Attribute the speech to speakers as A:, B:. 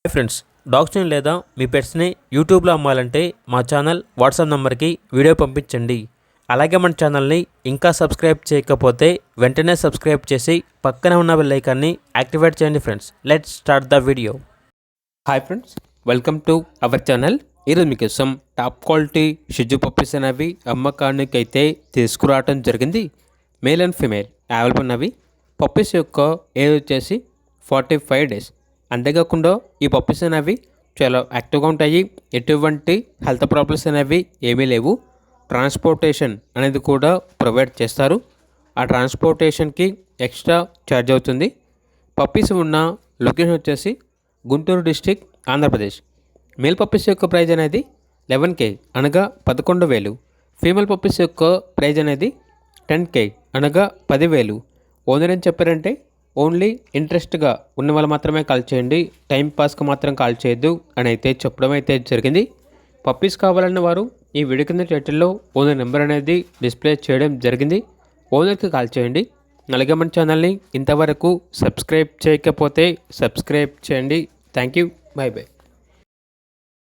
A: Hi friends, డాగ్స్ని లేదా మీ పెట్స్ని యూట్యూబ్లో అమ్మాలంటే మా ఛానల్ వాట్సాప్ నెంబర్కి వీడియో పంపించండి. అలాగే మన ఛానల్ని ఇంకా సబ్స్క్రైబ్ చేయకపోతే వెంటనే సబ్స్క్రైబ్ చేసి పక్కనే ఉన్న బెల్ ఐకాన్ని యాక్టివేట్ చేయండి. Friends, let's start the video. Hi friends, welcome to our channel. ఈరోజు మీకోసం టాప్ క్వాలిటీ షిజు పప్పీస్ అనేవి అమ్మకానికి అయితే తీసుకురావడం జరిగింది. మేల్ అండ్ ఫీమేల్ అవైలబుల్ ఉన్నవి. పప్పీస్ యొక్క ఏజ్ వచ్చేసి 45 days. అంతేకాకుండా ఈ పప్పీస్ అనేవి చాలా యాక్టివ్గా ఉంటాయి. ఎటువంటి హెల్త్ ప్రాబ్లమ్స్ అనేవి ఏమీ లేవు. ట్రాన్స్పోర్టేషన్ అనేది కూడా ప్రొవైడ్ చేస్తారు. ఆ ట్రాన్స్పోర్టేషన్కి ఎక్స్ట్రా ఛార్జ్ అవుతుంది. పప్పీస్ ఉన్న లొకేషన్ వచ్చేసి Guntur district, Andhra Pradesh. Male puppies యొక్క ప్రైజ్ అనేది 11K అనగా 11,000. ఫీమేల్ పప్పీస్ యొక్క ప్రైజ్ అనేది 10K అనగా 10,000. ఓనర్ ఏం చెప్పారంటే ఓన్లీ ఇంట్రెస్ట్గా ఉన్న వాళ్ళు మాత్రమే కాల్ చేయండి, టైం పాస్కి మాత్రం కాల్ చేయొద్దు అని అయితే చెప్పడం అయితే జరిగింది. పప్పీస్ కావాలన్న వారు ఈ వీడియో కింద టైటిల్లో ఓనర్ నెంబర్ అనేది డిస్ప్లే చేయడం జరిగింది. ఓనర్కి కాల్ చేయండి. అలాగే మన ఛానల్ని ఇంతవరకు సబ్స్క్రైబ్ చేయకపోతే సబ్స్క్రైబ్ చేయండి. Thank you. By by.